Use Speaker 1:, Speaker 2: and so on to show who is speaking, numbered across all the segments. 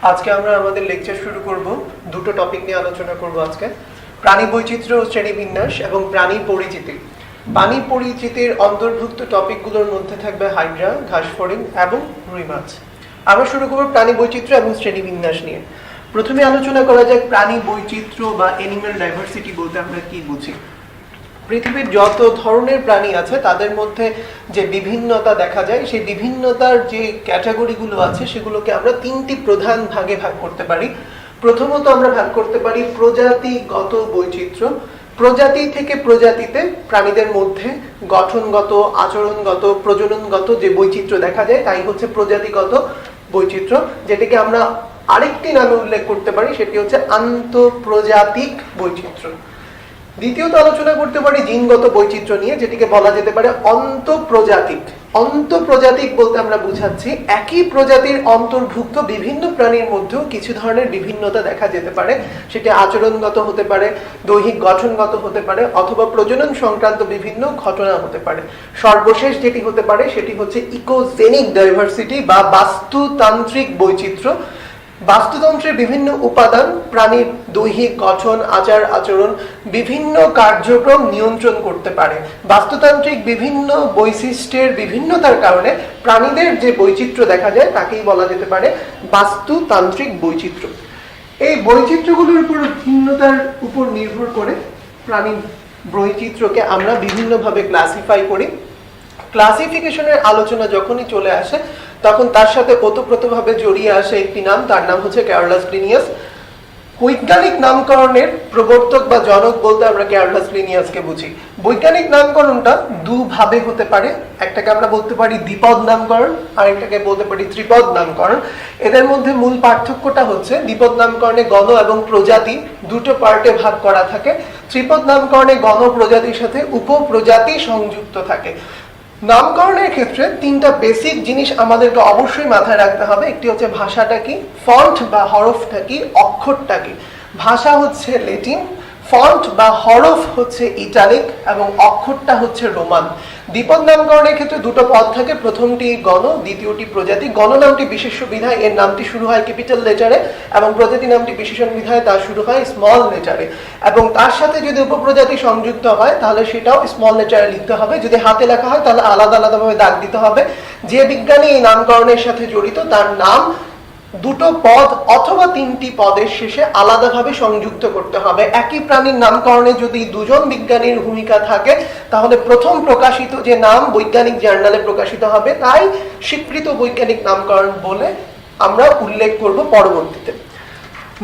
Speaker 1: আজকে আমরা আমাদের লেকচার শুরু করব দুটো টপিক নিয়ে আলোচনা করব আজকে প্রাণী বৈচিত্র্য ও শ্রেণীবিন্যাস এবং প্রাণী পরিচিতি। প্রাণী পরিচিতির অন্তর্ভুক্ত টপিকগুলোর মধ্যে থাকবে হাইড্রা, ঘাসফড়িং এবং রুই মাছ। আমরা শুরু করব প্রাণী বৈচিত্র্য এবং শ্রেণীবিন্যাস নিয়ে। প্রথমে আলোচনা করা যাক প্রাণী বৈচিত্র্য বা অ্যানিম্যাল ডাইভার্সিটি বলতে আমরা কি বুঝি। পৃথিবীর যত ধরনের প্রাণী আছে তাদের মধ্যে যে বিভিন্নতা দেখা যায়, সেই বিভিন্নতার যে ক্যাটাগরিগুলো আছে সেগুলোকে আমরা তিনটি প্রধান ভাগে ভাগ করতে পারি। প্রথমত আমরা ভাগ করতে পারি প্রজাতিগত বৈচিত্র্য। প্রজাতি থেকে প্রজাতিতে প্রাণীদের মধ্যে গঠনগত, আচরণগত, প্রজননগত যে বৈচিত্র্য দেখা যায় তাই হচ্ছে প্রজাতিগত বৈচিত্র্য, যেটাকে আমরা আরেকটি নামে উল্লেখ করতে পারি, সেটি হচ্ছে আন্তঃপ্রজাতিক বৈচিত্র্য। দ্বিতীয়ত আলোচনা করতে পারি জিনগত বৈচিত্র্য নিয়ে, যেটিকে বলা যেতে পারে অন্তঃপ্রজাতিক। অন্তঃপ্রজাতিক বলতে আমরা বুঝাচ্ছি একই প্রজাতির অন্তর্ভুক্ত বিভিন্ন প্রাণীর মধ্যেও কিছু ধরনের বিভিন্নতা দেখা যেতে পারে। সেটি আচরণগত হতে পারে, দৈহিক গঠনগত হতে পারে, অথবা প্রজনন সংক্রান্ত বিভিন্ন ঘটনা হতে পারে। সর্বশেষ যেটি হতে পারে সেটি হচ্ছে ইকোজেনিক ডাইভার্সিটি বা বাস্তুতান্ত্রিক বৈচিত্র্য। বাস্তুতন্ত্রের বিভিন্ন উপাদান প্রাণীর দৈহিক গঠন, আচার আচরণ, বিভিন্ন কার্যক্রম নিয়ন্ত্রণ করতে পারে। বাস্তুতান্ত্রিক বিভিন্ন বৈশিষ্ট্যের বিভিন্নতার কারণে প্রাণীদের যে বৈচিত্র্য দেখা যায় তাকেই বলা যেতে পারে বাস্তুতান্ত্রিক বৈচিত্র্য। এই বৈচিত্র্যগুলোর উপর ভিন্নতার উপর নির্ভর করে প্রাণী বৈচিত্র্যকে আমরা বিভিন্নভাবে ক্লাসিফাই করি। ক্লাসিফিকেশনের আলোচনা যখনই চলে আসে তখন তার সাথে ওতপ্রোতভাবে জড়িয়ে আসে একটি নাম, তার নাম হচ্ছে ক্যারোলাস লিনিয়াস। বৈজ্ঞানিক নামকরণের প্রবর্তক বা জনক বলতে আমরা ক্যারোলাস লিনিয়াসকে বুঝি। বৈজ্ঞানিক নামকরণটা দুভাবে হতে পারে, একটাকে আমরা বলতে পারি দ্বিপদ নামকরণ, আরেকটাকে বলতে পারি ত্রিপদ নামকরণ। এদের মধ্যে মূল পার্থক্যটা হচ্ছে দ্বিপদ নামকরণে গণ এবং প্রজাতি দুটো পার্টে ভাগ করা থাকে। ত্রিপদ নামকরণে গণ প্রজাতির সাথে উপপ্রজাতি সংযুক্ত থাকে। নামকরণের ক্ষেত্রে তিনটা বেসিক জিনিস আমাদেরকে অবশ্যই মাথায় রাখতে হবে। একটি হচ্ছে ভাষাটা কি, ফন্ট বা হরফটা কি, অক্ষরটা কি। ভাষা হচ্ছে ল্যাটিন, ফন্ট বা হরফ হচ্ছে ইটালিক এবং অক্ষরটা হচ্ছে রোমান। দ্বিপদ নামকরণের ক্ষেত্রে দুটো পদ থাকে, প্রথমটি গণ, দ্বিতীয়টি প্রজাতি। গণ নামটি বিশেষ্য বিধায় এর নামটি শুরু হয় ক্যাপিটাল লেটারে এবং প্রজাতি নামটি বিশেষণ বিধায় তা শুরু হয় স্মল লেটারে। এবং তার সাথে যদি উপপ্রজাতি সংযুক্ত হয় তাহলে সেটাও স্মল লেটারে লিখতে হবে। যদি হাতে লেখা হয় তাহলে আলাদা আলাদাভাবে দাগ দিতে হবে। যে বিজ্ঞানী এই নামকরণের সাথে জড়িত তার নাম দুটো পদ অথবা তিনটি পদের শেষে আলাদাভাবে সংযুক্ত করতে হবে। একই প্রাণীর নামকরণে যদি দুজন বিজ্ঞানীর ভূমিকা থাকে তাহলে প্রথম প্রকাশিত যে নাম বৈজ্ঞানিক জার্নালে প্রকাশিত হবে তাই স্বীকৃত বৈজ্ঞানিক নামকরণ বলে আমরা উল্লেখ করব পরবর্তীতে।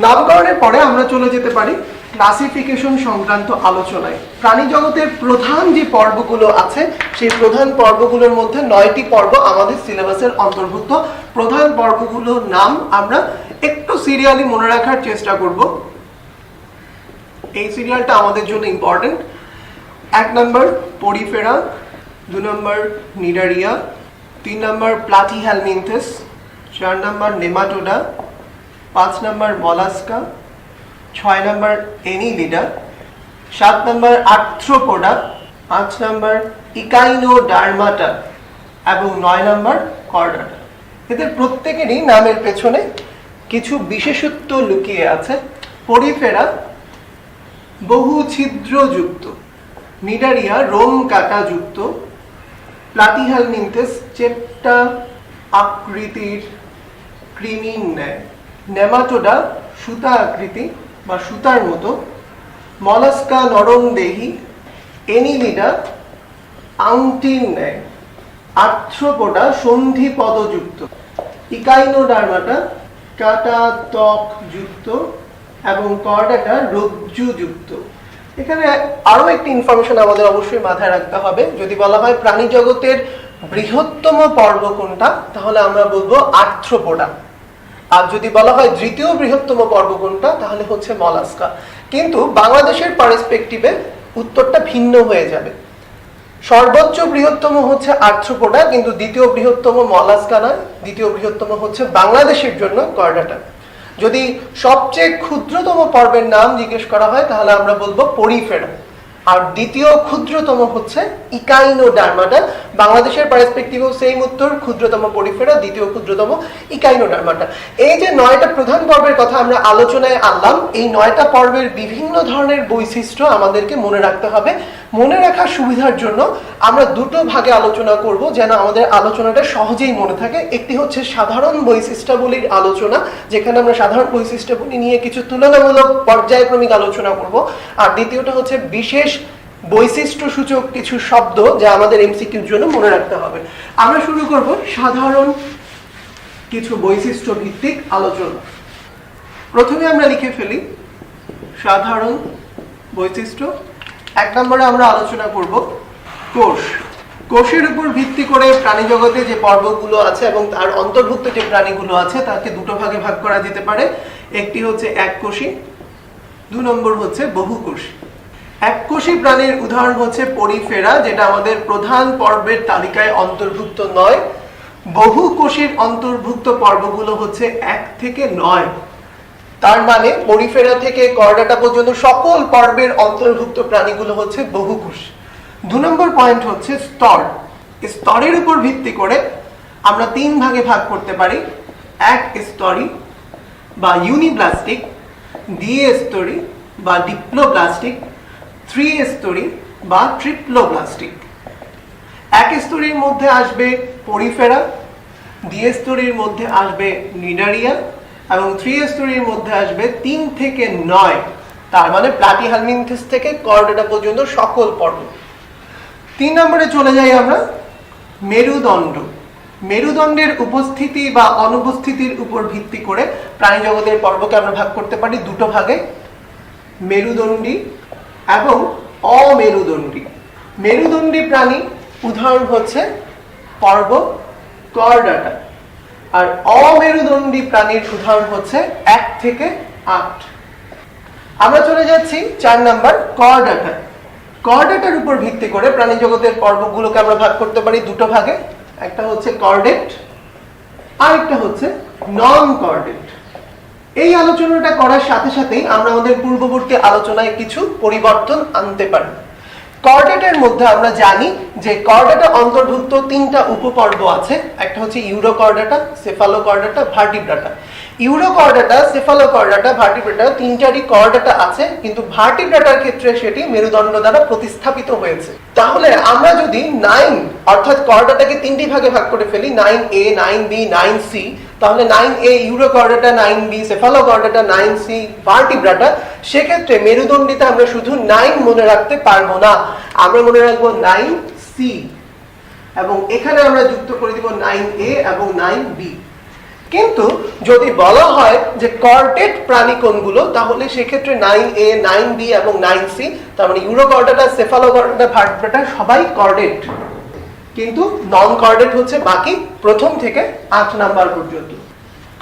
Speaker 1: নামকরণের পরে আমরা চলে যেতে পারি ক্লাসিফিকেশন সংক্রান্ত আলোচনায়। প্রাণী জগতের প্রধান যে পর্বগুলো আছে সেই প্রধান পর্বগুলোর মধ্যে 9টি পর্ব আমাদের সিলেবাসের অন্তর্ভুক্ত। প্রধান পর্বগুলোর নাম আমরা একটু সিরিয়ালি মনে রাখার চেষ্টা করব। এই সিরিয়ালটা আমাদের জন্য ইম্পর্টেন্ট। 1 নম্বর পরিফেরা, 2 নম্বর নিডারিয়া, 3 নম্বর প্লাটিহেলমিনথেস, 4 নম্বর নেমাটোডা, 5 নম্বর মলাস্কা, 6 নম্বর এনিলিডা, 7 নম্বর আর্থ্রোপোডা, 8 নম্বর ইকাইনোডার্মাটা এবং 9 নম্বর কর্ডাটা। এদের প্রত্যেকেরই নামের পেছনে কিছু বিশেষত্ব লুকিয়ে আছে। পরিফেরা বহু ছিদ্রযুক্ত, নিডারিয়া রোম কাটা যুক্ত, প্লাটিহেলমিনথেস চেপ্টা আকৃতির কৃমির ন্যায়, নেমাটোডা সুতা আকৃতি বা সুতার মতো, মলাস্কা নরম দেহি, এনিলিডা আংটির ন্যায়, আর্থ্রোপোডা সন্ধি পদযুক্ত, ইকাইনোডার্মাটা কাটা ত্বক যুক্ত এবং কর্ডাটা রজ্জুযুক্ত। এখানে আরো একটি ইনফরমেশন আমাদের অবশ্যই মাথায় রাখতে হবে। যদি বলা হয় প্রাণী জগতের বৃহত্তম পর্ব কোনটা তাহলে আমরা বলবো আর্থ্রোপোডা। আর যদি বলা হয় দ্বিতীয় বৃহত্তম পর্ব কোনটা তাহলে হচ্ছে মলাস্কা। কিন্তু বাংলাদেশের পার্সপেক্টিভে উত্তরটা ভিন্ন হয়ে যাবে। সর্বোচ্চ বৃহত্তম হচ্ছে আর্থ্রোপোডা, কিন্তু দ্বিতীয় বৃহত্তম মলাস্কা নয়, দ্বিতীয় বৃহত্তম হচ্ছে বাংলাদেশের জন্য কর্ডাটা। যদি সবচেয়ে ক্ষুদ্রতম পর্বের নাম জিজ্ঞেস করা হয় তাহলে আমরা বলবো পরিফেরা। আর দ্বিতীয় ক্ষুদ্রতম হচ্ছে ইকাইনোডার্মাটা। বাংলাদেশের পার্সপেক্টিভেও সেম উত্তর, ক্ষুদ্রতম পরিফেরা, দ্বিতীয় ক্ষুদ্রতম ইকাইনোডার্মাটা। এই যে 9টা প্রধান পর্বের কথা আমরা আলোচনায় আনলাম, এই 9টা পর্বের বিভিন্ন ধরনের বৈশিষ্ট্য আমাদেরকে মনে রাখতে হবে। মনে রাখার সুবিধার জন্য আমরা দুটো ভাগে আলোচনা করব যেন আমাদের আলোচনাটা সহজেই মনে থাকে। একটি হচ্ছে সাধারণ বৈশিষ্ট্যাবলীর আলোচনা, যেখানে আমরা সাধারণ বৈশিষ্ট্যাবলী নিয়ে কিছু তুলনামূলক পর্যায়ক্রমিক আলোচনা করব। আর দ্বিতীয়টা হচ্ছে বিশেষ বৈশিষ্ট্য সূচক কিছু শব্দ যা আমাদের এমসিকিউর জন্য মনে রাখতে হবে। আমরা শুরু করব সাধারণ কিছু বৈশিষ্ট্য ভিত্তিক আলোচনা। প্রথমে আমরা লিখে ফেলি সাধারণ বৈশিষ্ট্য। 1 নম্বরে আমরা আলোচনা করব কোষ। কোষের উপর ভিত্তি করে প্রাণী জগতে যে পর্বগুলো আছে এবং তার অন্তর্ভুক্ত যে প্রাণীগুলো আছে তাকে দুটো ভাগে ভাগ করা যেতে পারে। একটি হচ্ছে এককোষী, 2 নম্বর হচ্ছে বহুকোষী। এককোষী প্রাণীর উদাহরণ হচ্ছে পরিফেরা, যেটা আমাদের প্রধান পর্বের তালিকায় অন্তর্ভুক্ত নয়। বহুকোষীর অন্তর্ভুক্ত পর্বগুলো হচ্ছে 1 থেকে 9। তার মানে পরিফেরা থেকে কর্ডাটা পর্যন্ত সকল পর্বের অন্তর্ভুক্ত প্রাণীগুলো হচ্ছে বহুকোষ। 2 নম্বর পয়েন্ট হচ্ছে স্তর। স্তরের উপর ভিত্তি করে আমরা 3 ভাগে ভাগ করতে পারি: এক স্তরী বা ইউনিব্লাস্টিক, দ্বিস্তরী বা ডিপ্লোব্লাস্টিক, 3 স্তরী বা ট্রিপ্লোব্লাস্টিক। এক স্তরীর মধ্যে আসবে পরিফেরা, দ্বিস্তরীর মধ্যে আসবে নিডারিয়া এবং 3 স্তরীর মধ্যে আসবে 3 থেকে 9। তার মানে প্লাটিহেলমিনথেস থেকে কর্ডাটা পর্যন্ত সকল পর্ব। 3 নম্বরে চলে যাই আমরা মেরুদণ্ড। মেরুদণ্ডের উপস্থিতি বা অনুপস্থিতির উপর ভিত্তি করে প্রাণী জগতের পর্বকে আমরা ভাগ করতে পারি দুটো ভাগে: মেরুদণ্ডী এবং অমেরুদণ্ডী। মেরুদণ্ডী প্রাণী উদাহরণ হচ্ছে পর্ব কর্ডাটা, আর অমেরুদণ্ডী প্রাণীর উদাহরণ হচ্ছে 1 থেকে 8। আমরা চলে যাচ্ছি 4 নাম্বার কর্ডাটা। কর্ডাটার উপর ভিত্তি করে প্রাণী জগতের পর্বগুলোকে আমরা ভাগ করতে পারি দুটো ভাগে: একটা হচ্ছে কর্ডেট আর একটা হচ্ছে নন কর্ডেট। এই আলোচনাটা করার সাথে সাথেই আমরা আমাদের পূর্ববর্তী আলোচনায় কিছু পরিবর্তন আনতে পারি। কর্ডেটের মধ্যে আমরা জানি যে কর্ডাটা অন্তর্ভুক্ত 3টা উপপর্ব আছে। একটা হচ্ছে Urochordata, Cephalochordata, Vertebrata. Urochordata, Cephalochordata, Vertebrata তিনটারই কর্ডাটা আছে, কিন্তু ভার্টিব্রাটার ক্ষেত্রে সেটি মেরুদণ্ড দ্বারা প্রতিস্থাপিত হয়েছে। তাহলে আমরা যদি 9 অর্থাৎ কর্ডাটাকে 3টি ভাগে ভাগ করে ফেলি, 9A, 9B, 9C, তাহলে 9A Urochordata, 9B Cephalochordata, 9C Vertebrata, সেক্ষেত্রে মেরুদণ্ডিতে আমরা শুধু 9 মনে রাখতে পারবো না, আমরা মনে রাখবো 9C এবং এখানে আমরা যুক্ত করে দিব 9A এবং 9B। কিন্তু যদি বলা হয় যে কর্ডেট প্রাণী কোনগুলো, তাহলে সেক্ষেত্রে 9A, 9B এবং 9C, তার মানে ইউরোকর্ডাটা, সেফালোকর্ডাটা, ভার্টিব্রাটা সবাই কর্ডেট, কিন্তু নন কর্ডেট হচ্ছে বাকি 1 থেকে 8 নাম্বার পর্যন্ত।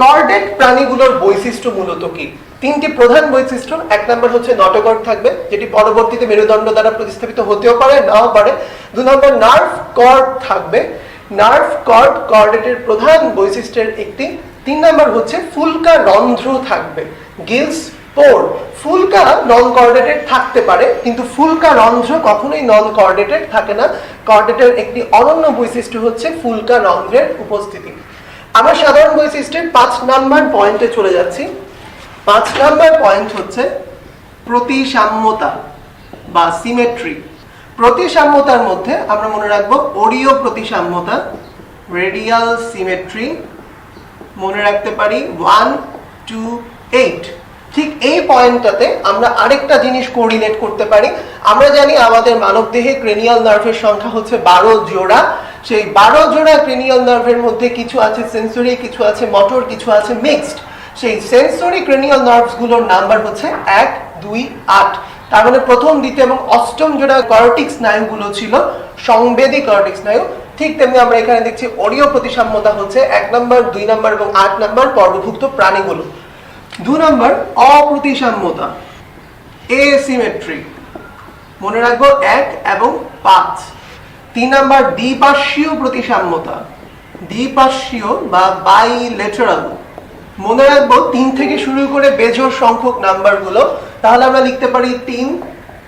Speaker 1: কর্ডেট প্রাণীগুলোর বৈশিষ্ট্য মূলত কি? 3টি প্রধান বৈশিষ্ট্য। 1 নাম্বার হচ্ছে নটোকর্ড থাকবে, যেটি পরবর্তীতে মেরুদণ্ড দ্বারা প্রতিস্থাপিত হতেও পারে, নাও পারে। 2 নম্বর নার্ভ কর্ড থাকবে। নার্ভ কর্ড কর্ডেটের প্রধান বৈশিষ্ট্যের একটি। 3 নাম্বার হচ্ছে ফুলকা রন্ধ্র থাকবে, গিলস পোর। ফুলকা নন কর্ডেটেড থাকতে পারে, কিন্তু ফুলকা রন্ধ্র কখনোই নন কর্ডেটেড থাকে না। কর্ডেটের একটি অনন্য বৈশিষ্ট্য হচ্ছে ফুলকা রন্ধ্রের উপস্থিতি। আমরা সাধারণ বৈশিষ্ট্যের 5 নাম্বার পয়েন্টে চলে যাচ্ছি। 5 নাম্বার পয়েন্ট হচ্ছে প্রতিসাম্যতা বা সিমেট্রি। প্রতিসাম্যতার মধ্যে আমরা মনে রাখবো ওরিও প্রতিসাম্যতা, রেডিয়াল সিমেট্রি, মনে রাখতে পারি 1 2 8। ঠিক এই পয়েন্টটাতে আমরা আরেকটা জিনিস কোঅর্ডিনেট করতে পারি। আমরা জানি আমাদের মানবদেহে ক্রেনিয়াল নার্ভের সংখ্যা হচ্ছে 12 জোড়া। সেই 12 জোড়া ক্রেনিয়াল নার্ভের মধ্যে কিছু আছে সেন্সরি, কিছু আছে মোটর, কিছু আছে মিক্সড। সেই সেন্সরি ক্রেনিয়াল নার্ভসগুলোর নাম্বার হচ্ছে 1 2 8। তার মানে প্রথম, দ্বিতীয় এবং অষ্টম জোড়া কর্টিক্স স্নায়ুগুলো ছিল সংবেদী কর্টিক্স স্নায়ু। ঠিক তেমনি আমরা এখানে দেখছি ওরিও প্রতিসাম্যতা হচ্ছে 1 নম্বর, 2 নম্বর এবং 8 নম্বর পর্বভুক্ত প্রাণীগুলো। 2 নম্বর অপ্রতিসাম্যতা, এসিমেট্রি, মনে রাখবো 1 এবং 5। 3 নম্বর দ্বিপার্শ্বীয় প্রতিসাম্যতা, দ্বিপার্শ্বীয় বা বাইলেটারাল, মনে রাখবো 3 থেকে শুরু করে বেজোড় সংখ্যক নাম্বারগুলো। তাহলে আমরা লিখতে পারি 3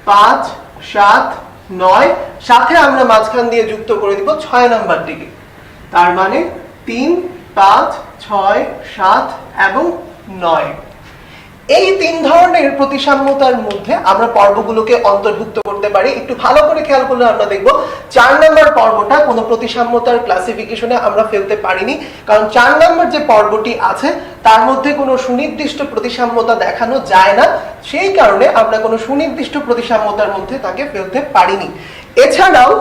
Speaker 1: 5 7 9 সাথে আমরা মাঝখান দিয়ে যুক্ত করে দিব 6 নাম্বারটিকে। তার মানে 3 5 6 7 এবং 9। এই তিন ধরনের প্রতিসাম্যতার মধ্যে আমরা পর্বগুলোকে অন্তর্ভুক্ত করতে পারি। একটু ভালো করে খেয়াল করলে আমরা দেখব 4 নম্বর পর্বটা কোনো প্রতিসাম্যতার ক্লাসিফিকেশনে আমরা ফেলতে পারিনি, কারণ 4 নম্বর যে পর্বটি আছে তার মধ্যে কোনো সুনির্দিষ্ট প্রতিসাম্যতা দেখানো যায় না, সেই কারণে আমরা কোনো সুনির্দিষ্ট প্রতিসাম্যতার মধ্যে তাকে ফেলতে পারিনি। এছাড়াও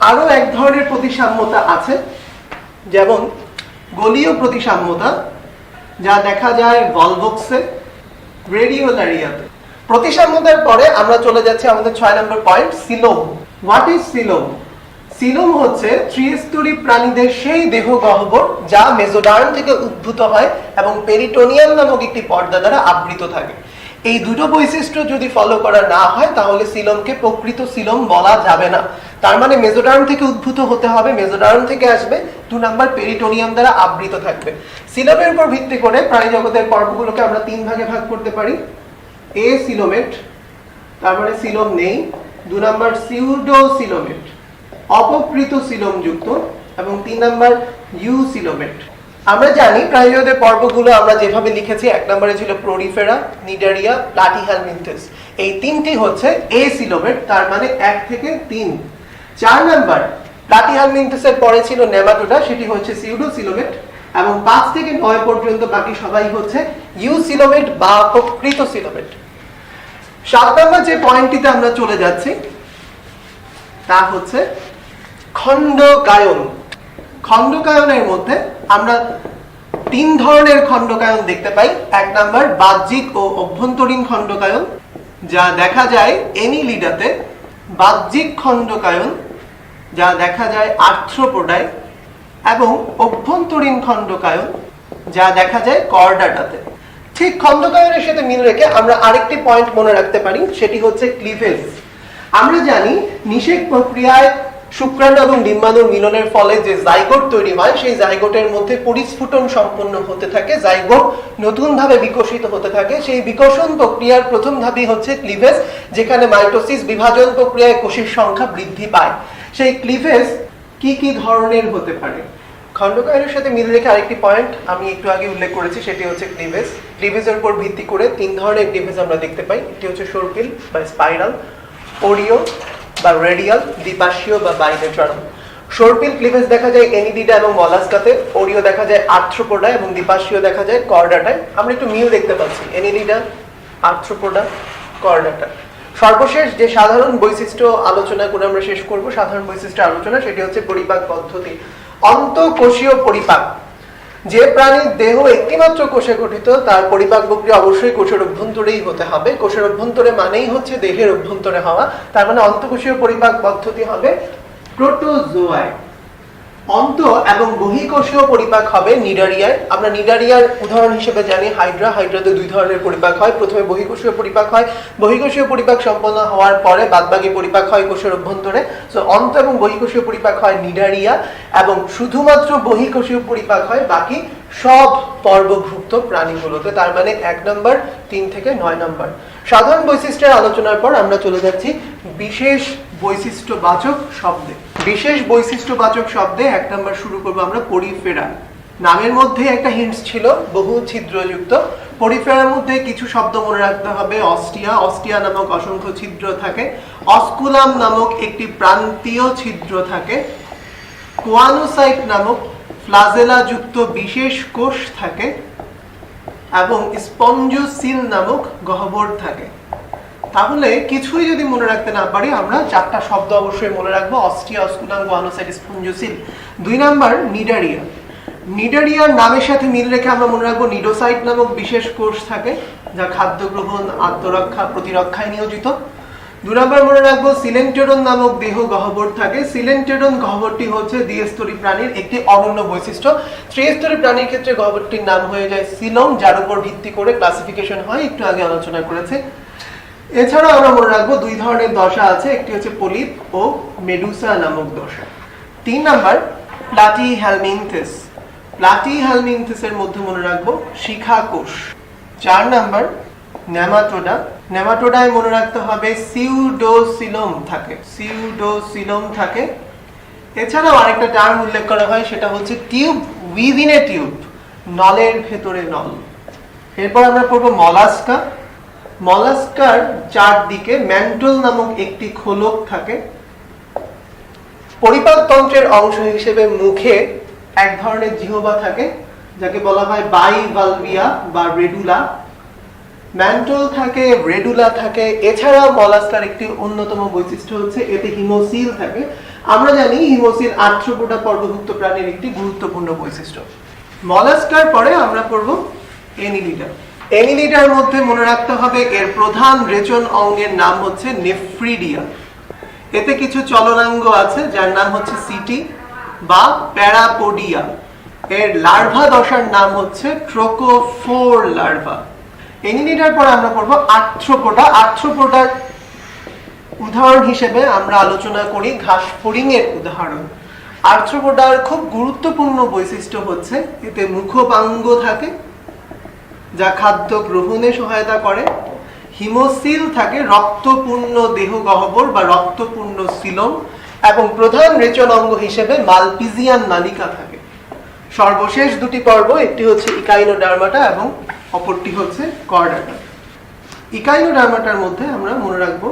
Speaker 1: আরো এক ধরনের প্রতিসাম্যতা আছে, যেমন গোলীয় প্রতিসাম্যতা, যা দেখা যায় ভলভক্সে, রেডিওলারিয়াতে। প্রতিসাম্যতার পরে আমরা চলে যাচ্ছি আমাদের 6 নম্বর point, coelom. What is coelom? Coelom হচ্ছে ত্রিস্তরী প্রাণীদের সেই দেহ গহ্বর যা মেসোডার্ম থেকে উদ্ভূত হয় এবং পেরিটোনিয়াম নামক একটি পর্দা দ্বারা আবৃত থাকে। এই দুটো বৈশিষ্ট্য যদি ফলো করা না হয় তাহলে সিলোমকে প্রকৃত সিলোম বলা যাবে না। তার মানে মেসোডার্ম থেকে উদ্ভূত হতে হবে, মেসোডার্ম থেকে আসবে, 2 নাম্বার পেরিটোনিয়াম দ্বারা আবৃত থাকবে। সিলোমের উপর ভিত্তি করে প্রাণী জগতের পর্বগুলোকে আমরা 3 ভাগে ভাগ করতে পারি। এ সিলোমেট, তার মানে সিলোম নেই। 2 নাম্বার সিউডো সিলোমেট, অপকৃত সিলোম যুক্ত, এবং 3 নাম্বার ইউ সিলোমেট। আমরা জানি প্রাণীজগতের পর্বগুলো আমরা যেভাবে লিখেছি, 1 নম্বরে ছিল প্রোরিফেরা, নিডারিয়া, প্লাটিহেলমিনথেস। এই তিনটি হচ্ছে এ সিলোমেট, তার মানে 1 থেকে 3। 4 নাম্বার প্লাটিহেলমিনথেসের পরে ছিল নেমাটোডা, সেটি হচ্ছে সিউডো সিলোমেট, এবং 5 থেকে 9 পর্যন্ত বাকি সবাই হচ্ছে ইউ সিলোমেট বা প্রকৃত সিলোমেট। 7 নম্বর যে পয়েন্টটিতে আমরা চলে যাচ্ছি তা হচ্ছে খণ্ডকায়ন। খণ্ডকায়নের মধ্যে আমরা 3 ধরনের খণ্ডকায়ন দেখতে পাই। 1 নাম্বার বাহ্যিক ও অভ্যন্তরীণ খণ্ডকায়ন, যা দেখা যায় এনিলিডাতে। বাহ্যিক খণ্ডকায়ন, যা দেখা যায় আর্থ্রোপোডায়, এবং অভ্যন্তরীণ খণ্ডকায়ন, যা দেখা যায় কর্ডাটাতে। ঠিক খণ্ডকায়নের সাথে মিল রেখে আমরা আরেকটি পয়েন্ট মনে রাখতে পারি, সেটি হচ্ছে ক্লিভেজ। আমরা জানি নিষেক প্রক্রিয়ায় শুক্রাণু এবং ডিম্বাণুর মিলনের ফলে যে জাইগোট তৈরি হয়, সেই জাইগোটের মধ্যে পরিস্ফুটন সম্পন্ন হতে থাকে, জাইগোট নতুনভাবে বিকশিত হতে থাকে। সেই বিকশন প্রক্রিয়ার প্রথম ধাপই হচ্ছে ক্লিভেজ, যেখানে মাইটোসিস বিভাজন প্রক্রিয়ায় কোষের সংখ্যা বৃদ্ধি পায়। সেই ক্লিভেজ কি কি ধরনের হতে পারে? খণ্ডকায়নের সাথে মিল রেখে আরেকটি পয়েন্ট আমি একটু আগে উল্লেখ করেছি, সেটি হচ্ছে ক্লিভেজ। ক্লিভেজের উপর ভিত্তি করে 3 ধরনের ক্লিভেজ আমরা দেখতে পাই। একটি হচ্ছে সর্পিল বা স্পাইরাল, ওরিও বা রেডিয়াল, দ্বিপার্শ্বীয় বা বাইলেটারাল। সর্পিল ক্লিভেজ দেখা যায় এনিলিডা এবং মলাস্কাতে, ওরিও দেখা যায় আর্থ্রোপোডা এবং দ্বিপার্শ্বীয় দেখা যায় কর্ডাটায়। আমরা একটু মিল দেখতে পাচ্ছি, এনিলিডা, আর্থ্রোপোডা, কর্ডাটা। সর্বশেষ যে সাধারণ বৈশিষ্ট্য আলোচনা করে আমরা শেষ করব, সাধারণ বৈশিষ্ট্য আলোচনা, সেটি হচ্ছে পরিপাক পদ্ধতি। অন্তঃকোষীয় পরিপাক। যে প্রাণীর দেহ একটিমাত্র কোষে গঠিত, তার পরিপাক প্রক্রিয়া অবশ্যই কোষের অভ্যন্তরেই হতে হবে। কোষের অভ্যন্তরে মানেই হচ্ছে দেহের অভ্যন্তরে হওয়া, তার মানে অন্তঃকোষীয় পরিপাক পদ্ধতি হবে প্রোটোজোয়ায়। অন্ত এবং বহিঃকোষীয় পরিপাক হবে নিডারিয়ায়। আমরা নিডারিয়ার উদাহরণ হিসেবে জানি হাইড্রা। হাইড্রাতে 2 ধরনের পরিপাক হয়, প্রথমে বহিঃকোষীয় পরিপাক হয়, বহিঃকোষীয় পরিপাক সম্পন্ন হওয়ার পরে বাদবাকি পরিপাক হয় কোষের অভ্যন্তরে। সো অন্ত এবং বহিঃকোষীয় পরিপাক হয় নিডারিয়া, এবং শুধুমাত্র বহিঃকোষীয় পরিপাক হয় বাকি সব পর্বভুক্ত প্রাণীগুলোতে। তার মানে 1 নম্বর 3 থেকে 9 নম্বর। সাধারণ বৈশিষ্ট্যের আলোচনার পর আমরা চলে যাচ্ছি বিশেষ বৈশিষ্ট্যবাচক শব্দে। বিশেষ বৈশিষ্ট্যবাচক শব্দে 1 নম্বর শুরু করব আমরা পরিফেরা। নামের মধ্যে একটা হিন্টস ছিল, বহু ছিদ্রযুক্ত। পরিফেরার মধ্যে কিছু শব্দ মনে রাখতে হবে। অস্টিয়া, অস্টিয়া নামক অসংখ্য ছিদ্র থাকে। অস্কুলাম নামক একটি প্রান্তীয় ছিদ্র থাকে। কোয়ানোসাইট নামক ফ্লাজেলা যুক্ত বিশেষ কোষ থাকে, এবং স্পঞ্জোসিল নামক গহ্বর থাকে। তাহলে কিছুই যদি মনে রাখতে না পারি, আমরা 4টা শব্দ অবশ্যই মনে রাখবো, ostia, osculum, choanocyte, spongocoel. 2 number Cnidaria. নিডারিয়ার নামের সাথে মিল রেখে আমরা মনে রাখবো নিডোসাইট নামক বিশেষ কোষ থাকে, যা খাদ্য গ্রহণ, আত্মরক্ষা, প্রতিরক্ষায় নিয়োজিত। 2 নাম্বার মনে রাখবো সিলেন্টেরন নামক দেহ গহ্বর থাকে। সিলেন্টেরন গহ্বরটি হচ্ছে দ্বিস্তরী প্রাণীর একটি অনন্য বৈশিষ্ট্য। ত্রিস্তরী প্রাণীর ক্ষেত্রে গহ্বরটির নাম হয়ে যায় সিলোম, যার উপর ভিত্তি করে ক্লাসিফিকেশন হয়, একটু আগে আলোচনা করেছে। এছাড়া আমরা মনে রাখবো 2 ধরনের দশা আছে, একটি হচ্ছে পলিপ ও মেডুসা নামক দশা। 3 নাম্বার প্লাটিহেলমিনথেস। প্লাটিহেলমিনথেসের মধ্যে মনে রাখবো শিখা কোষ। 4 নাম্বার নেমাটোডা। নেমাটোডায় মনে রাখতে হবে সিউডোসিলম থাকে। এছাড়াও আরেকটা টার্ম উল্লেখ করা হয়, সেটা হচ্ছে টিউব উইদিন এ টিউব, নলের ভেতরে নল। এরপর আমরা পড়বো মলাস্কা। মলাস্কার চারদিকে ম্যান্টল নামক একটি খোলক থাকে। পরিপাক তন্ত্রের অংশ হিসেবে মুখে এক ধরনের জিহ্বা থাকে, যাকে বলা হয় বাইভালভিয়া বা রেডুলা। ম্যান্টল থাকে, রেডুলা থাকে। এছাড়াও মলাস্কার একটি অন্যতম বৈশিষ্ট্য হচ্ছে এতে হিমোসিল থাকে। আমরা জানি হিমোসিল আর্থ্রোপোডা পর্বভুক্ত প্রাণীর একটি গুরুত্বপূর্ণ বৈশিষ্ট্য। মলাস্কার পরে আমরা পড়ব এনিলিডা। এনিলিডার মধ্যে মনে রাখতে হবে এর প্রধান রেচন অঙ্গের নাম হচ্ছে নেফ্রিডিয়া। এতে কিছু চলনাঙ্গ আছে যার নাম হচ্ছে সিটি বা প্যারাপোডিয়া। এর লার্ভা দশার নাম হচ্ছে ট্রোকোফোর লার্ভা। এনিলিডার পরে আমরা পড়ব আর্থ্রোপোডা। আর্থ্রোপোডার উদাহরণ হিসেবে আমরা আলোচনা করি ঘাসফড়িং এর উদাহরণ। আর্থ্রোপোডার খুব গুরুত্বপূর্ণ বৈশিষ্ট্য হচ্ছে এতে মুখপাঙ্গ থাকে, যা খাদ্য গ্রহণে সহায়তা করে। হিমোসিল থাকে, রক্তপূর্ণ দেহ গহ্বর বা রক্তপূর্ণ সিলম, এবং প্রধান রেচন অঙ্গ হিসেবে মালপিজিয়ান নালিকা থাকে। সর্বশেষ দুটি পর্ব, একটি হচ্ছে ইকাইনোডার্মাটা এবং অপরটি হচ্ছে কর্ডাটা। ইকাইনোডার্মাটার মধ্যে আমরা মনে রাখবো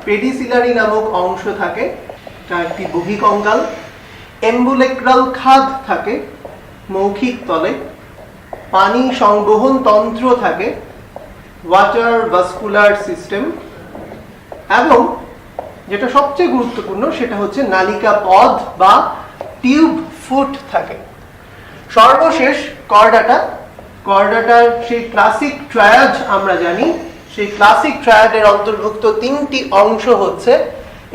Speaker 1: পেডিসিলারি নামক অংশ থাকে, যা একটি বহিকঙ্কাল। এম্বুলেক্রাল খাদ থাকে মৌখিক তলে। পানি সংবহন তন্ত্র থাকে, ওয়াটার ভাস্কুলার সিস্টেম। এবং যেটা সবচেয়ে গুরুত্বপূর্ণ সেটা হচ্ছে নালিকা পথ বা টিউব ফুট থাকে। সর্বশেষ কর্ডাটা। কর্ডাটার সেই ক্লাসিক ট্রায়াড আমরা জানি, সেই ক্লাসিক ট্রায়াডের অন্তর্ভুক্ত তিনটি অংশ হচ্ছে,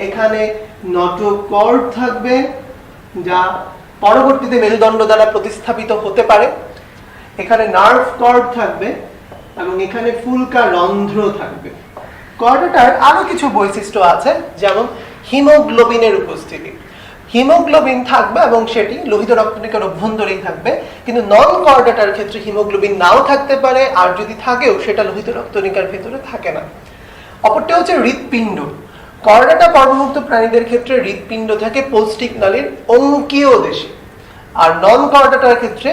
Speaker 1: এখানে নটোকর্ড থাকবে যা পরবর্তীতে মেরুদণ্ড দ্বারা প্রতিস্থাপিত হতে পারে, এখানে নার্ভ কর্ড থাকবে এবং এখানে ফুলকা রন্ধ্র থাকবে। কর্ডাটার আরো কিছু বৈশিষ্ট্য আছে, যেমন হিমোগ্লোবিনের উপস্থিতি। হিমোগ্লোবিন থাকবে এবং সেটি লোহিত রক্তকণিকার অভ্যন্তরেই থাকবে, কিন্তু নন কর্ডাটার ক্ষেত্রে হিমোগ্লোবিন নাও থাকতে পারে, আর যদি থাকেও সেটা লোহিত রক্তকণিকার ভেতরে থাকে না। অপরটি হচ্ছে হৃৎপিণ্ড। কর্ডাটা পর্বভুক্ত প্রাণীদের ক্ষেত্রে হৃৎপিণ্ড থাকে পৌষ্টিক নালীর অঙ্কীয় দেশে, আর নন কর্ডাটার ক্ষেত্রে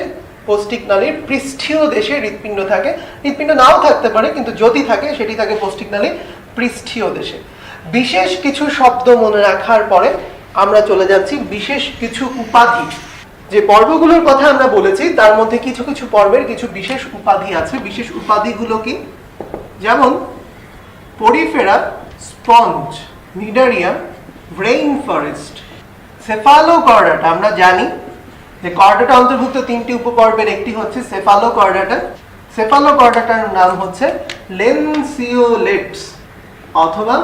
Speaker 1: পৌষ্টিক নালীর পৃষ্ঠীয় দেশে হৃৎপিণ্ড থাকে। হৃৎপিণ্ড নাও থাকতে পারে, কিন্তু যদি থাকে সেটি থাকে পৌষ্টিক নালীর পৃষ্ঠীয় দেশে। বিশেষ কিছু শব্দ মনে রাখার পরে আমরা চলে যাচ্ছি বিশেষ কিছু উপাধি। যে পর্বগুলোর কথা আমরা বলেছি তার মধ্যে কিছু কিছু পর্বের কিছু বিশেষ উপাধি আছে। বিশেষ উপাধিগুলো কি? যেমন Porifera, sponge, Cnidaria, rain forest. Cephalochordata আমরা জানি যে কর্ডাটা অন্তর্ভুক্ত তিনটি উপপর্বের একটি হচ্ছে সেফালোকর্ডাটা। সেফালোকর্ডাটার নাম হচ্ছে লেনসিওলেটস অথবা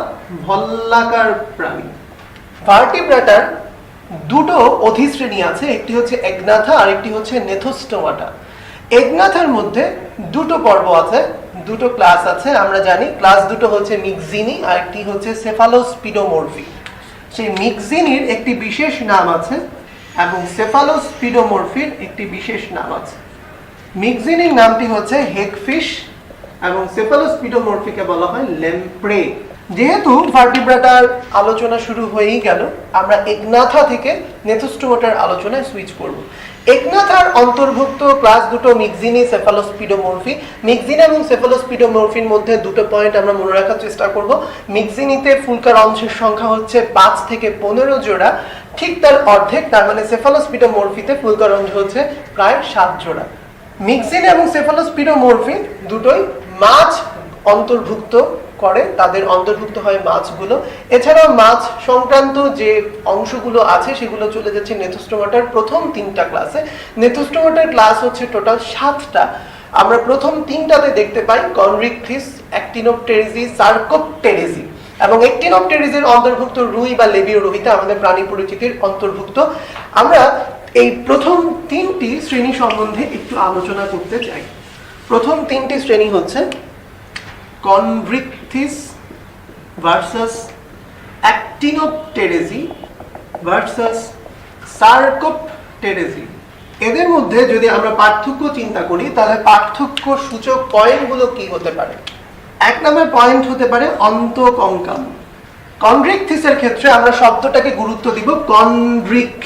Speaker 1: ভল্লাকার প্রাণী। ভার্টিব্রাটার দুটো অধিশ্রেণী আছে, একটি হচ্ছে এগনাথা আর একটি হচ্ছে নেথোস্টোমাটা। এগনাথার মধ্যে দুটো পর্ব আছে, দুটো ক্লাস আছে। আমরা জানি ক্লাস দুটো হচ্ছে মিক্সিনি আর একটি হচ্ছে সেফালোস্পিডোমরফি। সেই মিক্সিনির একটি বিশেষ নাম আছে এবং সেফালোস্পিডোমরফির একটি বিশেষ নাম আছে। মিক্সিনির নামটি হচ্ছে হেগফিশ এবং সেফালোস্পিডোমরফিকে বলা হয় ল্যাম্প্রে। যেহেতু ভার্টিব্রাটার আলোচনা শুরু হয়েই গেল, আমরা এগনাথা থেকে নেথোস্টোমাটার আলোচনায় সুইচ করব। এগনাথার অন্তর্ভুক্ত ক্লাস দুটো মিক্সিনি, সেফালোস্পিডোমরফি। মিক্সিনি এবং সেফালোস্পিডোমরফির মধ্যে দুটো পয়েন্ট আমরা মনে রাখার চেষ্টা করব। মিক্সিনিতে ফুলকার অংশের সংখ্যা হচ্ছে 5 থেকে 15 জোড়া, ঠিক তার অর্ধেক, তার মানে সেফালোস্পিডোমরফিতে ফুলকার অংশ হচ্ছে প্রায় 7 জোড়া। মিক্সিনি এবং সেফালোস্পিডোমরফি দুটোই মাছ অন্তর্ভুক্ত করে, তাদের অন্তর্ভুক্ত হয় মাছগুলো। এছাড়াও মাছ সংক্রান্ত যে অংশগুলো আছে সেগুলো চলে যাচ্ছে নেথোস্টোমাটার প্রথম 3টা ক্লাসে। নেথোস্টোমাটার ক্লাস হচ্ছে টোটাল 7টা। আমরা প্রথম 3টাতে দেখতে পাই কনরিকথিস, অ্যাক্টিনোপটেরিজি, সার্কোপটেরিজি, এবং অ্যাক্টিনোপটেরিজির অন্তর্ভুক্ত রুই বা লেবিও রোহিতা আমাদের প্রাণী পরিচিতির অন্তর্ভুক্ত। আমরা এই প্রথম 3টি শ্রেণী সম্বন্ধে একটু আলোচনা করতে চাই। প্রথম 3টি শ্রেণী হচ্ছে কনরিকথিস ভার্সাস অ্যাক্টিনোপটেরিজি ভার্সাস সার্কোপটেরিজি। এদের মধ্যে যদি আমরা পার্থক্য চিন্তা করি তাহলে পার্থক্য সূচক পয়েন্টগুলো কি হতে পারে? এক নম্বর পয়েন্ট হতে পারে অন্তঃকঙ্কাল। কন্ড্রিকথিসের ক্ষেত্রে আমরা শব্দটাকে গুরুত্ব দিব কন্ড্রিক।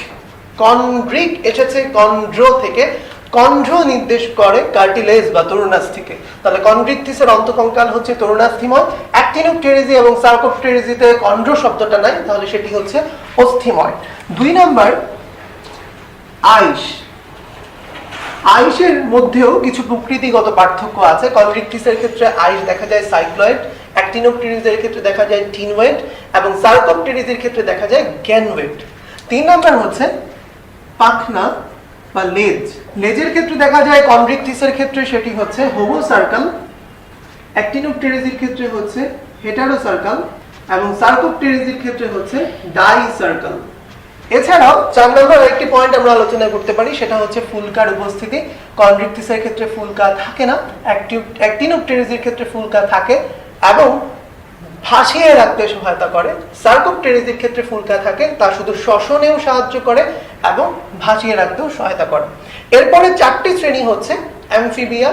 Speaker 1: কন্ড্রিক এসেছে কন্ড্রো থেকে, কন্ড্র নির্দেশ করে কার্টিলেজ বা তরুণাস্থিকে। তাহলে কন্ড্রিকথিসের অন্তঃকঙ্কাল হচ্ছে তরুণাস্থিময়। অ্যাক্টিনোপটেরিজি এবং সার্কোপটেরিজিতে কন্ড্র শব্দটা নাই, তাহলে সেটি হচ্ছে অস্থিময়। 2 নম্বর আইস। আইসের মধ্যেও কিছু প্রকৃতিগত পার্থক্য আছে। কন্ড্রিকথিসের ক্ষেত্রে আইস দেখা যায় সাইক্লয়েড, অ্যাক্টিনোপটেরিজির ক্ষেত্রে দেখা যায় টিনওয়েড এবং সার্কোপটেরিজির ক্ষেত্রে দেখা যায় গ্যানওয়েড। 3 নম্বর হচ্ছে পাখনা বা লেজ। লেজের ক্ষেত্রে দেখা যায় কন্ড্রিকথিসের ক্ষেত্রে সেটি হচ্ছে হোমোসার্কাল, অ্যাক্টিনোপটেরিজির ক্ষেত্রে হচ্ছে হেটারোসার্কাল এবং সার্কোপটেরিজির ক্ষেত্রে হচ্ছে ডাইসার্কাল। এছাড়াও 4 নম্বর একটি পয়েন্ট আমরা আলোচনা করতে পারি, সেটা হচ্ছে ফুলকার উপস্থিতি। কন্ড্রিকথিসের ক্ষেত্রে ফুলকা থাকে না, অ্যাক্টিনোপটেরিজির ক্ষেত্রে ফুলকা থাকে এবং ভাসিয়ে রাখতে সহায়তা করে। সার্কোপটেরিজির ক্ষেত্রে ফুলকা থাকে, তা শুধু শ্বসনেও সাহায্য করে এবং ভাসিয়ে রাখতেও সহায়তা করে। এরপরে 4টি শ্রেণী হচ্ছে অ্যামফিবিয়া,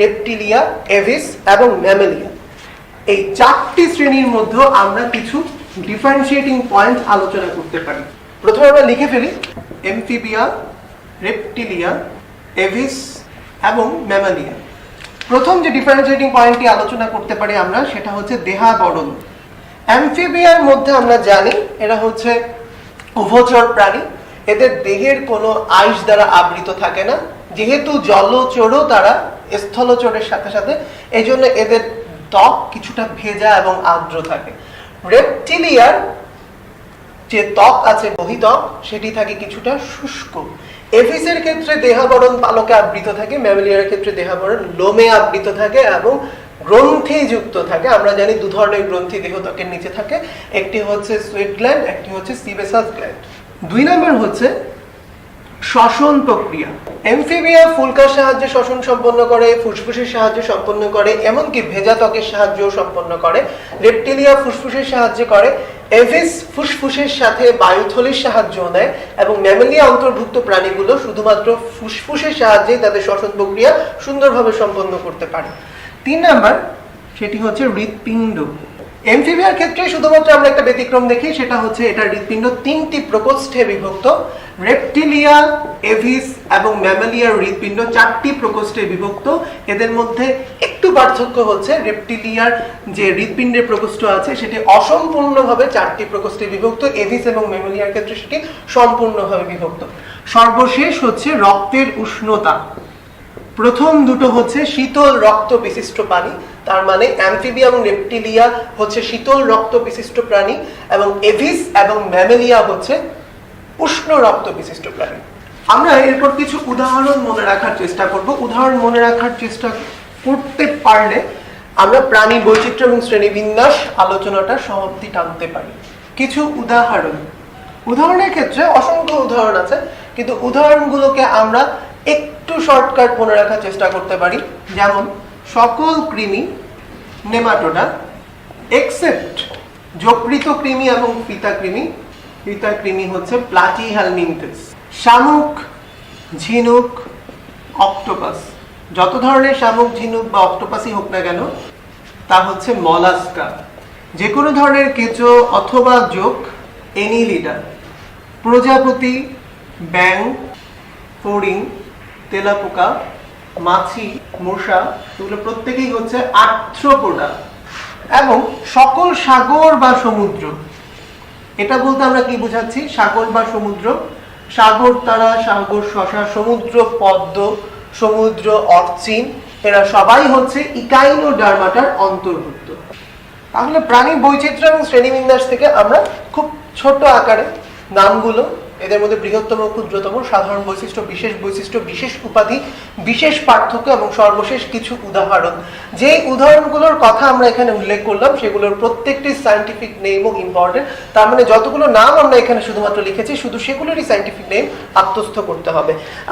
Speaker 1: রেপটিলিয়া, এভিস এবং ম্যামেলিয়া। এই 4টি শ্রেণীর মধ্যে আমরা কিছু ডিফারেন্সিয়েটিং পয়েন্ট আলোচনা করতে পারি। প্রথমে আমরা লিখে ফেলি অ্যামফিবিয়া, রেপটিলিয়া, এভিস এবং ম্যামেলিয়া। প্রথম যে ডিফারেন্সিয়েটিং পয়েন্টটি আলোচনা করতে পারি আমরা, সেটা হচ্ছে দেহাবরণ। অ্যামফিবিয়ার মধ্যে আমরা জানি এরা হচ্ছে উভচর প্রাণী। এদের দেহের কোনো আইস দ্বারা আবৃত থাকে না, যেহেতু জলচরও তারা স্থলচরের সাথে সাথে, এই জন্য এদের ত্বক কিছুটা ভেজা এবং আর্দ্র থাকে। রেপটিলিয়ার যে ত্বক আছে বহিত্বক, সেটি থাকে কিছুটা শুষ্ক। এভিসের ক্ষেত্রে দেহাবরণ পালকে আবৃত থাকে, ম্যামেলিয়ার ক্ষেত্রে দেহাবরণ লোমে আবৃত থাকে এবং গ্রন্থি যুক্ত থাকে। আমরা জানি 2 ধরনের গ্রন্থি দেহত্বকের নিচে থাকে, একটি হচ্ছে সুয়েট গ্ল্যান্ড, একটি হচ্ছে সিবেসাস গ্ল্যান্ড। 2 নম্বর হচ্ছে শ্বসন প্রক্রিয়া। অ্যামফিবিয়া ফুলকার সাহায্যে শ্বসন সম্পন্ন করে, ফুসফুসের সাহায্যে সম্পন্ন করে, এমনকি ভেজা ত্বকের সাহায্যেও সম্পন্ন করে। রেপটিলিয়া ফুসফুসের সাহায্যে করে, এভিস ফুসফুসের সাথে বায়ুথলির সাহায্য নেয় এবং ম্যামেলিয়া অন্তর্ভুক্ত প্রাণীগুলো শুধুমাত্র ফুসফুসের সাহায্যে তাদের শ্বসন প্রক্রিয়া সুন্দরভাবে সম্পন্ন করতে পারে। 3 নাম্বার সেটি হচ্ছে হৃৎপিণ্ড। অ্যামফিবিয়ার ক্ষেত্রে শুধুমাত্র আমরা একটা ব্যতিক্রম দেখি, সেটা হচ্ছে এটা হৃৎপিণ্ড 3টি প্রকোষ্ঠে বিভক্ত। রেপটিলিয়া, এভিস এবং ম্যামেলিয়ার হৃৎপিণ্ড 4টি প্রকোষ্ঠে বিভক্ত। এদের মধ্যে একটু পার্থক্য হচ্ছে রেপটিলিয়ার যে হৃৎপিণ্ডের প্রকোষ্ঠ আছে সেটি অসম্পূর্ণভাবে 4টি প্রকোষ্ঠে বিভক্ত, এভিস এবং ম্যামেলিয়ার ক্ষেত্রে সেটি সম্পূর্ণভাবে বিভক্ত। সর্বশেষ হচ্ছে রক্তের উষ্ণতা। প্রথম দুটো হচ্ছে শীতল রক্ত বিশিষ্ট প্রাণী, তার মানে অ্যামফিবিয়া এবং রেপটিলিয়া হচ্ছে শীতল রক্ত বিশিষ্ট প্রাণী এবং এভিস এবং ম্যামেলিয়া হচ্ছে উষ্ণ রক্ত বিশিষ্ট প্রাণী। আমরা এরপর কিছু উদাহরণ মনে রাখার চেষ্টা করব। উদাহরণ মনে রাখার চেষ্টা করতে পারলে আমরা প্রাণী বৈচিত্র্য এবং শ্রেণীবিন্যাস আলোচনাটা সমাপ্তি টানতে পারি। কিছু উদাহরণের ক্ষেত্রে অসংখ্য উদাহরণ আছে, কিন্তু উদাহরণগুলোকে আমরা একটু শর্টকাট মনে রাখার চেষ্টা করতে পারি। যেমন সকল কৃমি নেমাটোডা এক্সেপ্ট যকৃত কৃমি এবং পিতা কৃমি। পিতা কৃমি হচ্ছে প্লাটিহেলমিনথেস। শামুক, ঝিনুক, অক্টোপাস, যত ধরনের শামুক, ঝিনুক বা অক্টোপাসই হোক না কেন, তা হচ্ছে মলাস্কা। যে কোনো ধরনের কেঁচো অথবা জোক এনিলিডা। প্রজাপতি, ব্যাং, ফড়িং, তেলাপোকা, মাছি, মশা, এগুলো প্রত্যেকেই হচ্ছে আর্থ্রোপোডা। এবং সকল সাগর বা সমুদ্র, এটা বলতে আমরা কি বোঝাচ্ছি? সাগর বা সমুদ্র, সাগর তারা, সাগর শশা, সমুদ্র পদ্ম, সমুদ্র অর্চিন, এরা সবাই হচ্ছে ইকাইনোডার্মাটার অন্তর্ভুক্ত। তাহলে প্রাণী বৈচিত্র্য এবং শ্রেণীবিন্যাস থেকে আমরা খুব ছোট আকারে নামগুলো, এদের মধ্যে বৃহত্তম, ক্ষুদ্রতম, সাধারণ বৈশিষ্ট্য, বিশেষ উপাধি, বিশেষ পার্থক্য এবং সর্বশেষ কিছু উদাহরণ, যে উদাহরণগুলোর কথা আমরা এখানে উল্লেখ করলাম সেগুলোর প্রত্যেকটি সায়েন্টিফিক নেমও ইম্পর্টেন্ট। তার মানে যতগুলো নাম আমরা এখানে শুধুমাত্র লিখেছি, শুধু সেগুলোরই সায়েন্টিফিক নেম আত্মস্থ করতে হবে।